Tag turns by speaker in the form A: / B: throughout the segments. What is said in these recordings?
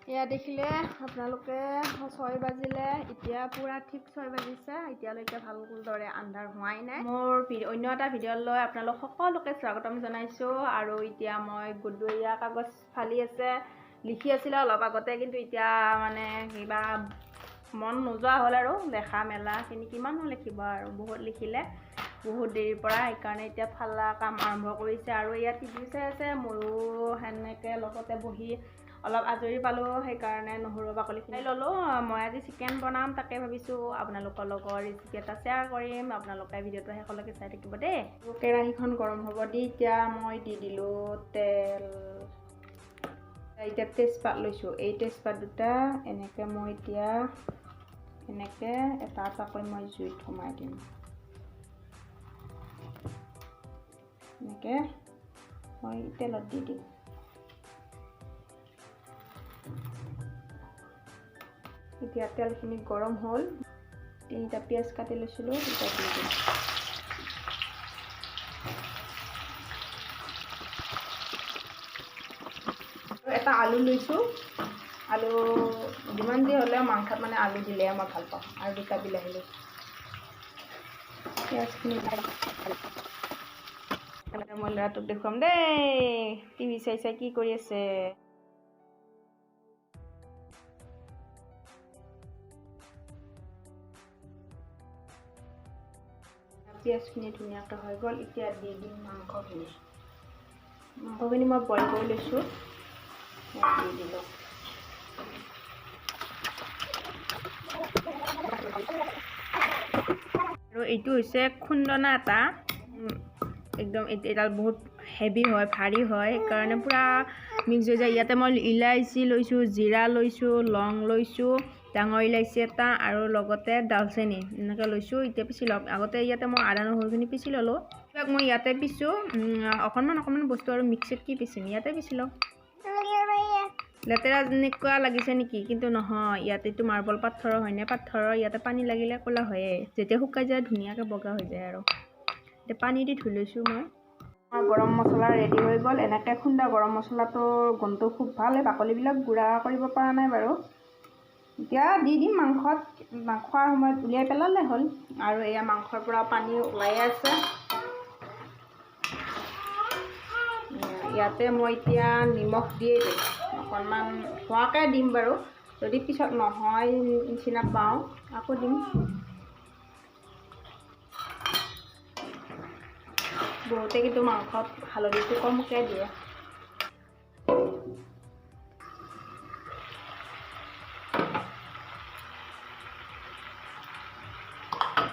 A: এয়া দেখিলে আপোনালোকে 6 বাজিলে এতিয়া পুৰা ঠিক 6 বাজিছে এতিয়ালৈকে ভালদৰে আন্ধাৰ হোৱাই নাই মোৰ অন্য এটা ভিডিঅ'লৈ আপোনালোক সকলোকে স্বাগতম জনাইছো আৰু এতিয়া মই গুডুৰীয়া কাগজ ফালি আছে লিখি আছিল অলপ আগতে কিন্তু এতিয়া মানে কিবা মন নোযোৱা হ'ল আৰু লেখা মেলাখিনি কিমান লিখিব আৰু বহুত লিখিলে বহুত দেৰিৰ পৰা সেইকাৰণে এতিয়া ফালা কাম আৰম্ভ কৰিছে আৰু ইয়াত টিভি চাই আছে ময়ো হেনেকে লগতে বহি অলপ আজৰি পালো সেইকাৰণে নহৰু বাকলিখিনি ললো মই আজি চিকেন বনাম তাকে ভাবিছো আপোনালোকৰ লগত ৰেচিপি এটা শ্বেয়াৰ কৰিম আপোনালোকে ভিডিঅ'টো শেষলৈকে চাই থাকিব দেই কেৰাহীখন গৰম হ'ব দি এতিয়া মই দি দিলো তেল এতিয়া তেজপাত লৈছো এই তেজপাত দুটা এনেকে মই এতিয়া এনেকে এটা এটাকৈ মই জুইত সোমাই দিম এনেকে মই তেলত দি দিম এতিয়া তেলখিনি গৰম হ'ল তিনিটা পিয়াজ কাটি লৈছিলোঁ এটা দি দিম এটা আলু লৈছোঁ আলু যিমান যি হ'লেও মাংসত মানে আলু দিলে মই ভাল পাওঁ আৰু দুটা বিলাহী লৈছোঁ পিয়াজখিনি মই ল'ৰাটোক দেখুৱাম দেই টিভি চাই চাই কি কৰি আছে পিয়াজখিনি ধুনীয়াকৈ হৈ গ'ল এতিয়া দি দিম মাংসখিনি মই বইল কৰি লৈছোঁ দি দিলোঁ আৰু এইটো হৈছে খুন্দনা এটা একদম এডাল বহুত হেভি হয় ভাৰী হয় সেইকাৰণে পুৰা মিক্স হৈ যায় ইয়াতে মই ইলাইচি লৈছোঁ জিৰা লৈছোঁ লং লৈছোঁ ডাঙৰ ইলাইচি এটা আৰু লগতে দালচেনি এনেকৈ লৈছোঁ এতিয়া পিচি লওক আগতে ইয়াতে মই আদা নহৰুখিনি পিচি ল'লোঁ মই ইয়াতে পিছোঁ অকণমান বস্তু আৰু মিক্সিত কি পিচিম ইয়াতে পিচি লওঁ লেতেৰা যেনেকুৱা লাগিছে নেকি কিন্তু নহয় ইয়াতে এইটো মাৰ্বল পাথৰৰ হয়নে পাথৰৰ ইয়াতে পানী লাগিলে ক'লা হয়ে যেতিয়া শুকাই যায় ধুনীয়াকৈ বগা হৈ যায় আৰু এতিয়া পানী দি ধুই লৈছোঁ মই গৰম মছলা ৰেডি হৈ গ'ল এনেকৈ খুন্দা গৰম মছলাটোৰ গোন্ধটো খুব ভাল এই বাকলিবিলাক গুড়া কৰিব পৰা নাই বাৰু এতিয়া দি দিম মাংসত খোৱাৰ সময়ত উলিয়াই পেলালে হ'ল আৰু এয়া মাংসৰ পৰা পানী ওলাই আছে ইয়াতে মই এতিয়া নিমখ দিয়ে দিম অকণমান হোৱাকৈ দিম বাৰু যদি পিছত নহয় নিচিনা পাওঁ আকৌ দিম বহুতে কিন্তু মাংসত হালধিটো কমকৈ দিয়ে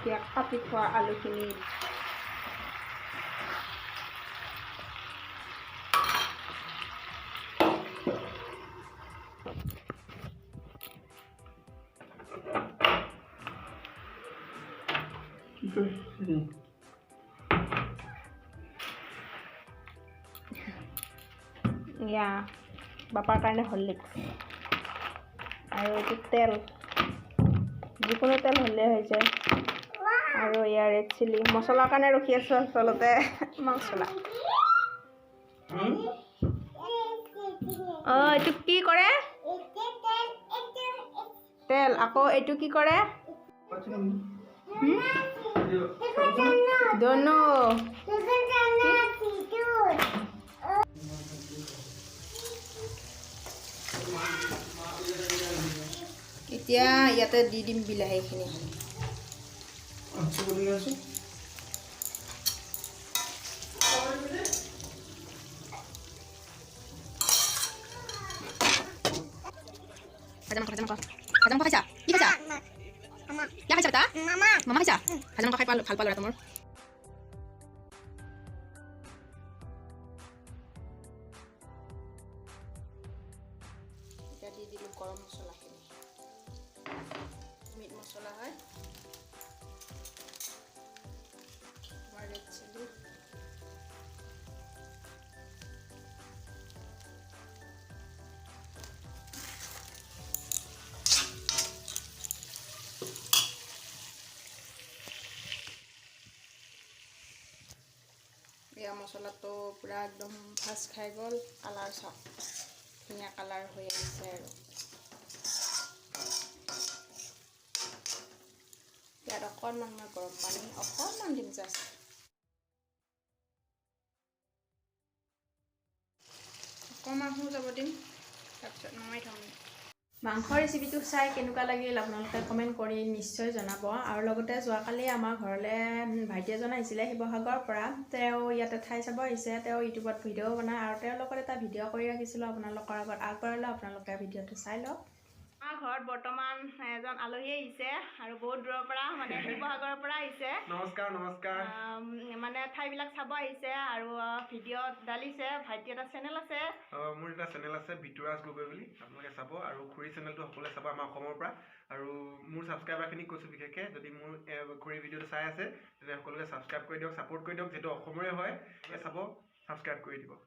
A: এতিয়া কাটি থোৱা আলুখিনি এয়া বাপাৰ কাৰণে হৰলিক্স আৰু এইটো তেল যিকোনো তেল হ'লে হৈ যায় আৰু এয়া ৰেড চিলি মছলাৰ কাৰণে ৰখি আছোঁ আচলতে মছলা এইটো কি কৰে তেল আকৌ এইটো কি কৰে দনো এতিয়া ইয়াতে দি দিম বিলাহীখিনি ভাজা মাংস খাইছা কি খাইছা কি খাইছা তা মামা খাইছা ভাজা মাংস খাই ভাল পালোঁ ল'ৰাটো মোৰ এতিয়া দি দিলোঁ গৰম মছলাখিনি মিট মছলা হয় ৰেড চিলি এয়া মছলাটো পুৰা একদম ভাজ খাই গ'ল কালাৰ চাওক ধুনীয়া কালাৰ হৈ আহিছে আৰু ইয়াত অকণমান মই গৰম পানী অকণমান দিম জাষ্ট অকণমান হৈ যাব দিম তাৰপিছত নমাই থ'ম মাংসৰ ৰেচিপিটো চাই কেনেকুৱা লাগিল আপোনালোকে কমেণ্ট কৰি নিশ্চয় জনাব আৰু লগতে যোৱাকালি আমাৰ ঘৰলৈ ভাইটি এজন আহিছিলে শিৱসাগৰৰ পৰা তেওঁ ইয়াতে ঠাই চাব আহিছে তেওঁ ইউটিউবত ভিডিঅ' বনায় আৰু তেওঁৰ লগত এটা ভিডিঅ' কৰি ৰাখিছিলোঁ আপোনালোকৰ আগত আগবঢ়ালে আপোনালোকে ভিডিঅ'টো চাই লওক আমাৰ ঘৰত বৰ্তমান এজন আলহী আহিছে আৰু বহুত দূৰৰ পৰা মানে শিৱসাগৰৰ পৰা আহিছে
B: নমস্কাৰ নমস্কাৰ
A: মানে ঠাইবিলাক চাব আহিছে আৰু ভিডিঅ'ত ডালিছে ভাইটি এটা চেনেল আছে
B: মোৰ এটা চেনেল আছে ভিতুৰাজ গগৈ বুলি আপোনালোকে চাব আৰু খুৰী চেনেলটো সকলোৱে চাব আমাৰ অসমৰ পৰা আৰু মোৰ ছাবস্ক্ৰাইবাৰখিনিক কৈছোঁ বিশেষকৈ যদি মোৰ খুৰী ভিডিঅ'টো চাই আছে তেতিয়া সকলোকে ছাবস্ক্ৰাইব কৰি দিয়ক ছাপোৰ্ট কৰি দিয়ক যিহেতু অসমৰে হয় চাব ছাবস্ক্ৰাইব কৰি দিব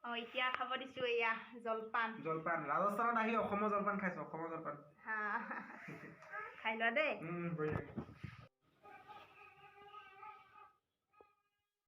A: এতিয়া খাব দিছোঁ এয়া জলপান
B: ৰাজস্থানত আহি অসমৰ জলপান খাইছোঁ অসমৰ জলপান
A: খাই লোৱা দেই
B: বঢ়িয়া